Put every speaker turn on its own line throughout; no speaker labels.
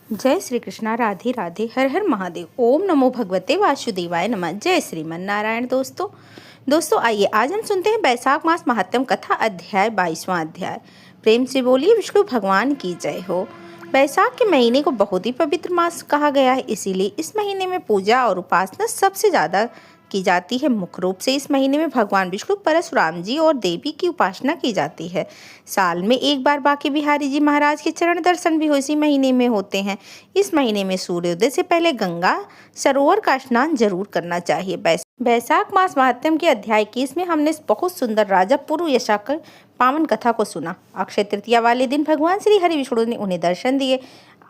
जय श्री कृष्णा। राधे राधे। हर हर महादेव। ओम नमो भगवते वासुदेवाय नमः। जय श्रीमन नारायण। दोस्तों आइए आज हम सुनते हैं बैसाख मास महात्म कथा अध्याय 22वां अध्याय। प्रेम से बोलिए विष्णु भगवान की जय हो। बैसाख के महीने को बहुत ही पवित्र मास कहा गया है, इसीलिए इस महीने में पूजा और उपासना सबसे ज़्यादा की जाती है। मुख्य रूप से इस महीने में भगवान विष्णु, परशुराम जी और देवी की उपासना की जाती है। साल में एक बार बांके बिहारी जी महाराज के चरण दर्शन भी इसी महीने में होते हैं। इस महीने में सूर्योदय से पहले गंगा सरोवर का स्नान जरूर करना चाहिए। बैसाख मास महात्म्य के अध्याय 21 में हमने बहुत सुंदर राजा पूर्व यशा की पावन कथा को सुना। अक्षय तृतीया वाले दिन भगवान श्री हरि विष्णु ने उन्हें दर्शन दिए।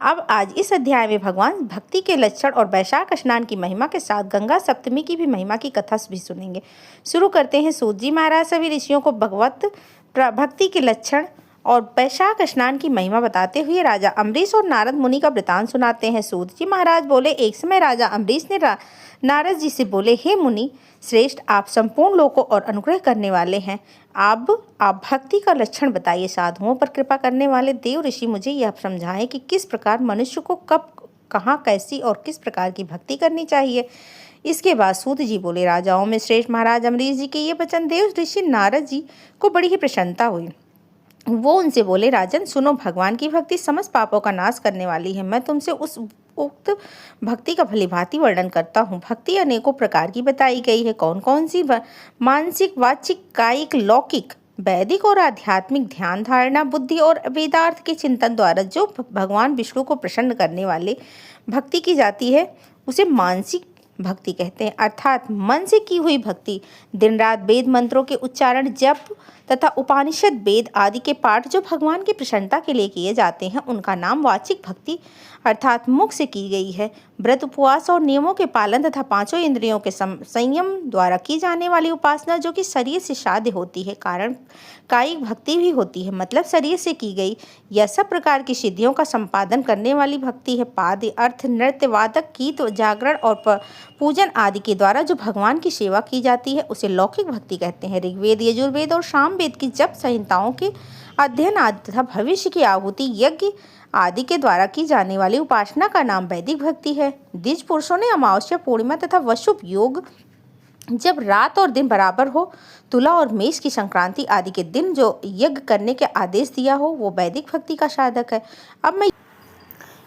अब आज इस अध्याय में भगवान भक्ति के लक्षण और बैसाख स्नान की महिमा के साथ गंगा सप्तमी की भी महिमा की कथा भी सुनेंगे। शुरू करते हैं। सूत जी महाराज सभी ऋषियों को भगवत भक्ति के लक्षण और बैसाख स्नान की महिमा बताते हुए राजा अम्बरीश और नारद मुनि का वृतांत सुनाते हैं। सूत जी महाराज बोले, एक समय राजा अम्बरीश ने नारद जी से बोले, हे मुनि श्रेष्ठ, आप संपूर्ण लोगों और अनुग्रह करने वाले हैं। अब आप भक्ति का लक्षण बताइए। साधुओं पर कृपा करने वाले देव ऋषि मुझे यह समझाएं कि किस प्रकार मनुष्य को कब, कहाँ, कैसी और किस प्रकार की भक्ति करनी चाहिए। इसके बाद सूत जी बोले, राजाओं में श्रेष्ठ महाराज अम्बरीश जी के ये वचन देव ऋषि नारद जी को बड़ी ही प्रसन्नता हुई। वो उनसे बोले, राजन सुनो, भगवान की भक्ति समस्त पापों का नाश करने वाली है। मैं तुमसे उस उक्त भक्ति का भलीभांति वर्णन करता हूँ। भक्ति अनेकों प्रकार की बताई गई है। कौन कौन सी? मानसिक, वाचिक, कायिक, लौकिक, वैदिक और आध्यात्मिक। ध्यान, धारणा, बुद्धि और वेदार्थ के चिंतन द्वारा जो भगवान विष्णु को प्रसन्न करने वाले भक्ति की जाती है उसे मानसिक भक्ति कहते हैं, अर्थात मन से की हुई भक्ति। दिन रात वेद मंत्रों के उच्चारण, जप तथा उपनिषद वेद आदि के पाठ जो भगवान की प्रसन्नता के लिए किए जाते हैं उनका नाम वाचिक भक्ति अर्थात मुख से की गई है। व्रत, उपवास और नियमों के पालन तथा पांचों इंद्रियों के संयम द्वारा की जाने वाली उपासना जो कि शरीर से साध्य होती है, कारण कायिक भक्ति भी होती है, मतलब शरीर से की गई। यह सब प्रकार की सिद्धियों का संपादन करने वाली भक्ति है। पाद, अर्थ, नृत्य, वादक, गीत, जागरण और पूजन आदि के द्वारा जो भगवान की सेवा की जाती है उसे लौकिक भक्ति कहते हैं। ऋग्वेद, यजुर्वेद और सामवेद की जप संहिताओं के अध्ययन आदि तथा भविष्य की आहुति, यज्ञ आदि के द्वारा की जाने वाली उपासना का नाम वैदिक भक्ति है। द्विज पुरुषों ने अमावस्या, पूर्णिमा तथा वसुप योग, जब रात और दिन बराबर हो, तुला और मेष की संक्रांति आदि के दिन जो यज्ञ करने के आदेश दिया हो वो वैदिक भक्ति का साधक है। अब मैं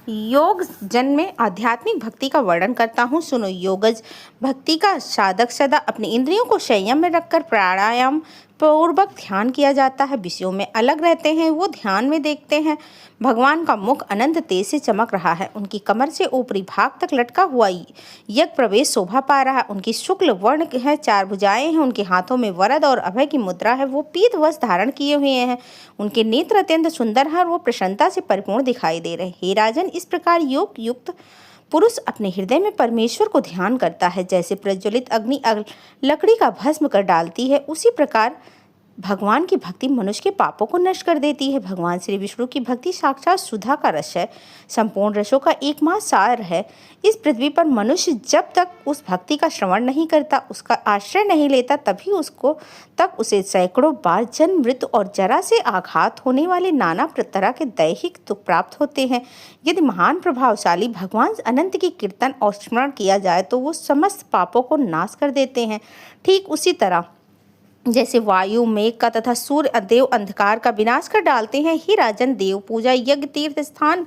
योग जन में आध्यात्मिक भक्ति का वर्णन करता हूँ, सुनो। योगज भक्ति का साधक सदा अपने इंद्रियों को संयम में रखकर प्राणायाम पूर्वक ध्यान किया जाता है। विषयों में अलग रहते हैं, वो ध्यान में देखते हैं भगवान का मुख अनंत तेज से चमक रहा है, उनकी कमर से ऊपरी भाग तक लटका हुआ यज्ञ प्रवेश शोभा पा रहा है, उनकी शुक्ल वर्ण है, चार भुजाएं हैं, उनके हाथों में वरद और अभय की मुद्रा है, वो पीत वस्त्र धारण किए हुए हैं, उनके नेत्र अत्यंत सुंदर हैं और वो प्रसन्नता से परिपूर्ण दिखाई दे रहे हैं। हे राजन, इस प्रकार योग युक्त पुरुष अपने हृदय में परमेश्वर को ध्यान करता है। जैसे प्रज्वलित अग्नि लकड़ी का भस्म कर डालती है, उसी प्रकार भगवान की भक्ति मनुष्य के पापों को नष्ट कर देती है। भगवान श्री विष्णु की भक्ति साक्षात सुधा का रस है, संपूर्ण रसों का एकमात्र सार है। इस पृथ्वी पर मनुष्य जब तक उस भक्ति का श्रवण नहीं करता, उसका आश्रय नहीं लेता, तब उसे सैकड़ों बार जन्म, मृत्यु और जरा से आघात होने वाले नाना तरह के दैहिक दुख प्राप्त होते हैं। यदि महान प्रभावशाली भगवान अनंत की कीर्तन और स्मरण किया जाए तो वो समस्त पापों को नाश कर देते हैं। ठीक उसी तरह जैसे वायु, मेघ का तथा सूर्य देव अंधकार का विनाश कर डालते हैं। ही राजन, देव पूजा, यज्ञ, तीर्थ स्थान,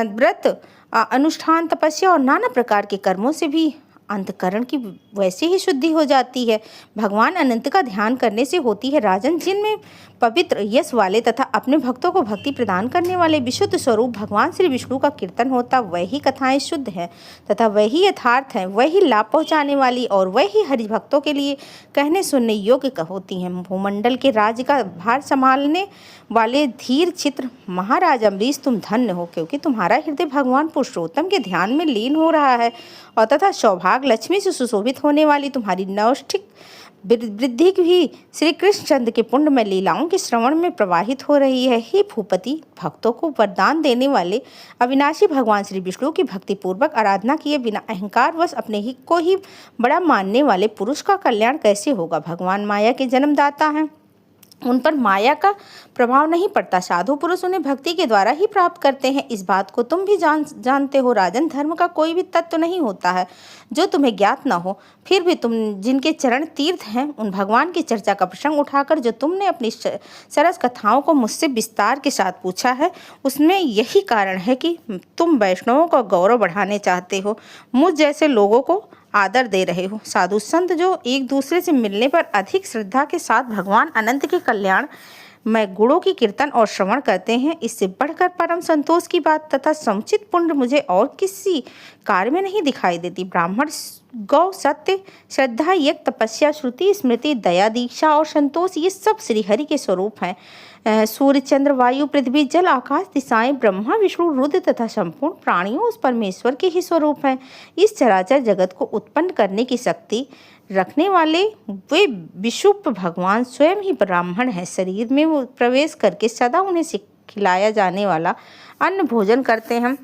व्रत अनुष्ठान, तपस्या और नाना प्रकार के कर्मों से भी अंतकरण की वैसे ही शुद्धि हो जाती है। भगवान अनंत का ध्यान करने से होती है। राजन, जिनमें पवित्र यश वाले तथा अपने भक्तों को भक्ति प्रदान करने वाले विशुद्ध स्वरूप भगवान श्री विष्णु का कीर्तन होता, वही कथाएं शुद्ध हैं तथा वही यथार्थ हैं, वही लाभ पहुँचाने वाली और वही हरि भक्तों के लिए कहने सुनने योग्य होती हैं। भूमंडल के राज्य का भार संभालने वाले धीर चित्र महाराज अम्बरीश, तुम धन्य हो, क्योंकि तुम्हारा हृदय भगवान पुरुषोत्तम के ध्यान में लीन हो रहा है और तथा सौभाग्य लक्ष्मी से सुशोभित होने वाली तुम्हारी नौष्ठिक वृद्धि भी श्री कृष्णचंद्र के पुण्यमय लीलाओं के श्रवण में प्रवाहित हो रही है। हे भूपति, भक्तों को वरदान देने वाले अविनाशी भगवान श्री विष्णु की भक्ति पूर्वक आराधना किए बिना अहंकार वश अपने ही को ही बड़ा मानने वाले पुरुष का कल्याण कैसे होगा। भगवान माया के जन्मदाता हैं, उन पर माया का प्रभाव नहीं पड़ता। साधु पुरुष उन्हें भक्ति के द्वारा ही प्राप्त करते हैं। इस बात को तुम भी जानते हो राजन। धर्म का कोई भी तत्व नहीं होता है जो तुम्हें ज्ञात न हो। फिर भी तुम जिनके चरण तीर्थ हैं, उन भगवान की चर्चा का प्रसंग उठाकर जो तुमने अपनी सरस कथाओं को मुझसे विस्तार के साथ पूछा है, उसमें यही कारण है कि तुम वैष्णवों का गौरव बढ़ाने चाहते हो, मुझ जैसे लोगों को आदर दे रहे हो। साधु संत जो एक दूसरे से मिलने पर अधिक श्रद्धा के साथ भगवान अनंत के कल्याण में गुणों की कीर्तन और श्रवण करते हैं, इससे बढ़कर परम संतोष की बात तथा समुचित पुण्य मुझे और किसी कार्य में नहीं दिखाई देती। ब्राह्मण, गौ, सत्य, श्रद्धा, यज्ञ, तपस्या, श्रुति, स्मृति, दया, दीक्षा और संतोष, ये सब श्रीहरि के स्वरूप हैं। सूर्य, चंद्र, वायु, पृथ्वी, जल, आकाश, दिशाएं, ब्रह्मा, विष्णु, रुद्र तथा संपूर्ण प्राणियों उस परमेश्वर के ही स्वरूप हैं। इस चराचर जगत को उत्पन्न करने की शक्ति रखने वाले वे विशुद्ध भगवान स्वयं ही ब्राह्मण हैं। शरीर में वो प्रवेश करके सदा उन्हें खिलाया जाने वाला अन्न भोजन करते हैं।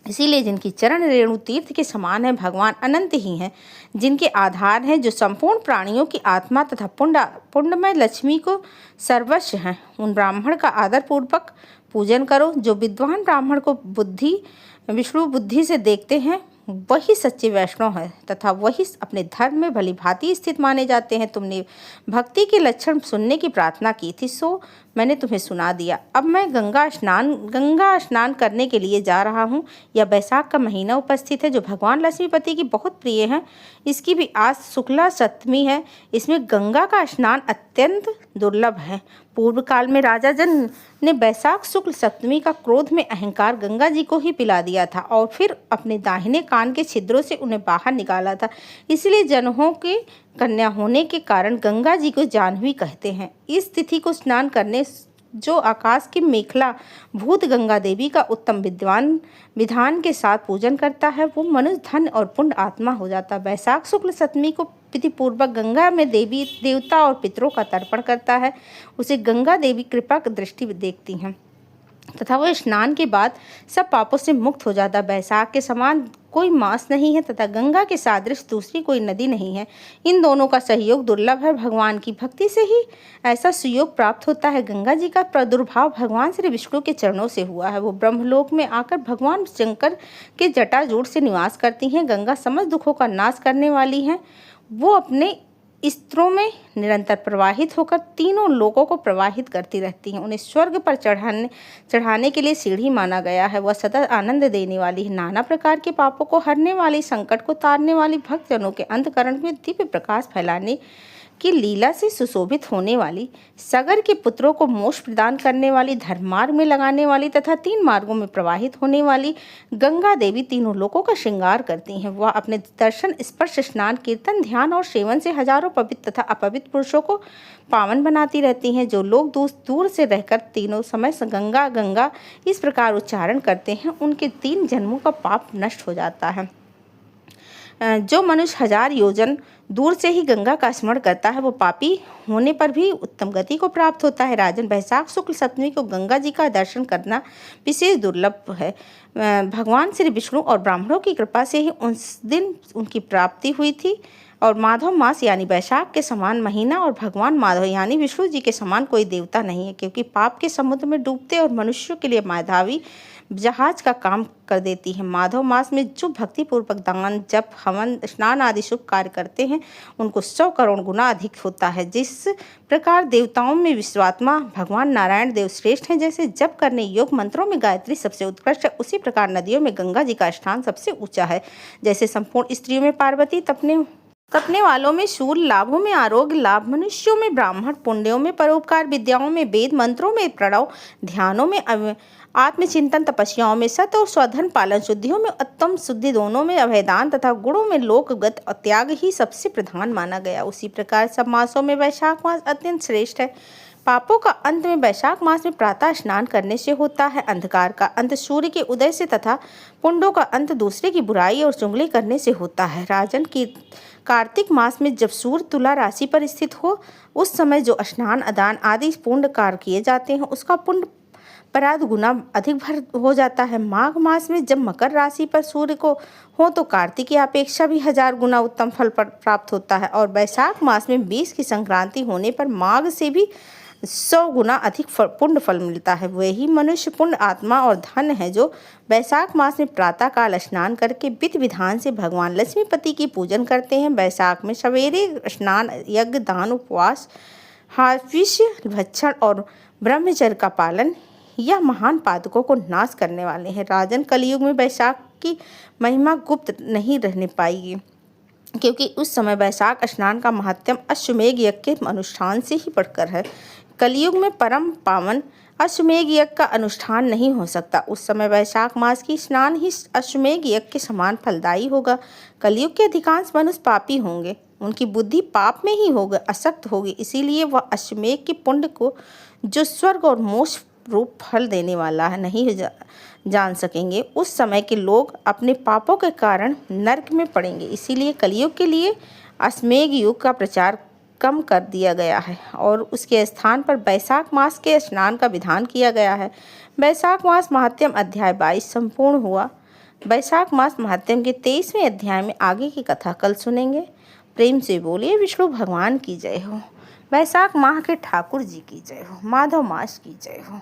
इसीलिए जिनकी चरण रेणु तीर्थ के समान है, भगवान अनंत ही हैं, जिनके आधार हैं, जो संपूर्ण प्राणियों की आत्मा तथा पुण्यमय लक्ष्मी को सर्वस्व हैं। उन ब्राह्मण का आदर पूर्वक पूजन करो। जो विद्वान ब्राह्मण को विष्णु बुद्धि से देखते हैं, वही सच्चे वैष्णव है तथा वही अपने धर्म में भली भांति स्थित माने जाते हैं। तुमने भक्ति के लक्षण सुनने की प्रार्थना की थी, सो मैंने तुम्हें सुना दिया। अब मैं गंगा स्नान करने के लिए जा रहा हूँ। यह बैसाख का महीना उपस्थित है, जो भगवान लक्ष्मीपति की बहुत प्रिय है। इसकी भी आज शुक्ला सप्तमी है। इसमें गंगा का स्नान अत्यंत दुर्लभ है। पूर्व काल में राजा जन ने बैसाख शुक्ल सप्तमी का क्रोध में अहंकार गंगा जी को ही पिला दिया था और फिर अपने दाहिने कान के छिद्रों से उन्हें बाहर निकाला था। इसलिए जनों के कन्या होने के कारण गंगा जी को जाह्नवी कहते हैं। इस तिथि को स्नान करने जो आकाश की मेखला भूत गंगा देवी का उत्तम विधान के साथ पूजन करता है, वो मनुष्य धन और पुण्य आत्मा हो जाता है। बैसाख शुक्ल सप्तमी को विधि पूर्वक गंगा में देवी देवता और पितरों का तर्पण करता है। उसे गंगा देवी कृपा दृष्टि देखती हैं तथा वह स्नान के बाद सब पापों से मुक्त हो जाता। बैसाख के समान कोई मास नहीं है तथा गंगा के सादृश दूसरी कोई नदी नहीं है। इन दोनों का सहयोग दुर्लभ है। भगवान की भक्ति से ही ऐसा सुयोग प्राप्त होता है। गंगा जी का प्रादुर्भाव भगवान श्री विष्णु के चरणों से हुआ है। वो ब्रह्मलोक में आकर भगवान शंकर के जटाजूट से निवास करती हैं। गंगा समस्त दुखों का नाश करने वाली हैं। वो अपने स्त्रों में निरंतर प्रवाहित होकर तीनों लोकों को प्रवाहित करती रहती हैं। उन्हें स्वर्ग पर चढ़ाने के लिए सीढ़ी माना गया है। वह सदा आनंद देने वाली है। नाना प्रकार के पापों को हरने वाली, संकट को तारने वाली, भक्तजनों के अंतकरण में दिव्य प्रकाश फैलाने की लीला से सुशोभित होने वाली, सगर के पुत्रों को मोक्ष प्रदान करने वाली, धर्मार्ग में लगाने वाली तथा 3 मार्गों में प्रवाहित होने वाली गंगा देवी तीनों लोकों का श्रृंगार करती हैं। वह अपने दर्शन, स्पर्श, स्नान, कीर्तन, ध्यान और सेवन से हजारों पवित्र तथा अपवित्र पुरुषों को पावन बनाती रहती हैं। जो लोग दूर से रहकर तीनों समय गंगा गंगा इस प्रकार उच्चारण करते हैं, उनके 3 जन्मों का पाप नष्ट हो जाता है। जो मनुष्य 1000 योजन दूर से ही गंगा का स्मरण करता है, वो पापी होने पर भी उत्तम गति को प्राप्त होता है। राजन, बैसाख शुक्ल सप्तमी को गंगा जी का दर्शन करना विशेष दुर्लभ है। भगवान श्री विष्णु और ब्राह्मणों की कृपा से ही उस दिन उनकी प्राप्ति हुई थी। और माधव मास यानी बैसाख के समान महीना और भगवान माधव यानी विष्णु जी के समान कोई देवता नहीं है, क्योंकि पाप के समुद्र में डूबते और मनुष्यों के लिए माधवी जहाज का काम कर देती है। माधव मास में जो भक्ति पूर्वक दान, जप, हवन, स्नान आदि शुभ कार्य करते हैं, उनको 100 करोड़ गुना अधिक होता है। जिस प्रकार देवताओं में विश्वात्मा भगवान नारायण देव श्रेष्ठ हैं, जैसे जप करने योग मंत्रों में गायत्री सबसे उत्कृष्ट है, उसी प्रकार नदियों में गंगा जी का स्थान सबसे ऊंचा है। जैसे संपूर्ण स्त्रियों में पार्वती, तपने वालों में शूल, लाभों में आरोग्य लाभ, मनुष्यों में ब्राह्मण, पुण्यों में परोपकार, विद्याओं में वेद, मंत्रों में प्रणव, ध्यानों में आत्मचिंतन, तपस्याओं में सत और स्वधन पालन, शुद्धियों में उत्तम शुद्धि, दोनों में अभयदान तथा गुणों में लोकगत त्याग ही सबसे प्रधान माना गया। उसी प्रकार सब मासों में वैशाख मास अत्यंत श्रेष्ठ है। पापों का अंत में वैशाख मास में प्रातः स्नान करने से होता है। अंधकार का अंत सूर्य के उदय से तथा पुण्यों का अंत दूसरे की बुराई और चुगली करने से होता है। राजन, की कार्तिक मास में जब सूर्य तुला राशि पर स्थित हो, उस समय जो स्नान, अदान आदि पुण्य कार्य किए जाते हैं, उसका पुण्य पराध गुना अधिक भर हो जाता है। माघ मास में जब मकर राशि पर सूर्य को हो, तो कार्तिक की अपेक्षा भी 1000 गुना उत्तम फल प्राप्त होता है। और बैसाख मास में 20 की संक्रांति होने पर माघ से भी 100 गुना अधिक पुण्य फल मिलता है। वही मनुष्य पुण्य आत्मा और धन है जो वैशाख मास में प्रातः काल स्नान करके विधि विधान से भगवान लक्ष्मीपति की पूजन करते हैं। वैशाख में सवेरे स्नान, यज्ञ, दान, उपवास, हाविष्य, भक्षण और ब्रह्मचर्य का पालन यह महान पातकों को नाश करने वाले हैं। राजन, कलयुग में वैशाख की महिमा गुप्त नहीं रहने पाएगी, क्योंकि उस समय वैशाख स्नान का महत्व अश्वमेध यज्ञ के अनुष्ठान से ही बढ़कर है। कलयुग में परम पावन अश्वमेध यज्ञ का अनुष्ठान नहीं हो सकता। उस समय वैशाख मास की स्नान ही अश्वमेध यज्ञ के समान फलदायी होगा। कलयुग के अधिकांश मनुष्य पापी होंगे, उनकी बुद्धि पाप में ही होगी, असक्त होगी। इसीलिए वह अश्वमेध के पुण्य को, जो स्वर्ग और मोक्ष रूप फल देने वाला है, नहीं जान सकेंगे। उस समय के लोग अपने पापों के कारण नरक में पड़ेंगे। इसीलिए कलयुग के लिए अश्वमेध युग का प्रचार कम कर दिया गया है और उसके स्थान पर वैशाख मास के स्नान का विधान किया गया है। वैशाख मास महात्म्य अध्याय 22 संपूर्ण हुआ। वैशाख मास महात्म्य के 23वें अध्याय में आगे की कथा कल सुनेंगे। प्रेम से बोलिए विष्णु भगवान की जय हो। वैशाख माह के ठाकुर जी की जय हो। माधव मास की जय हो।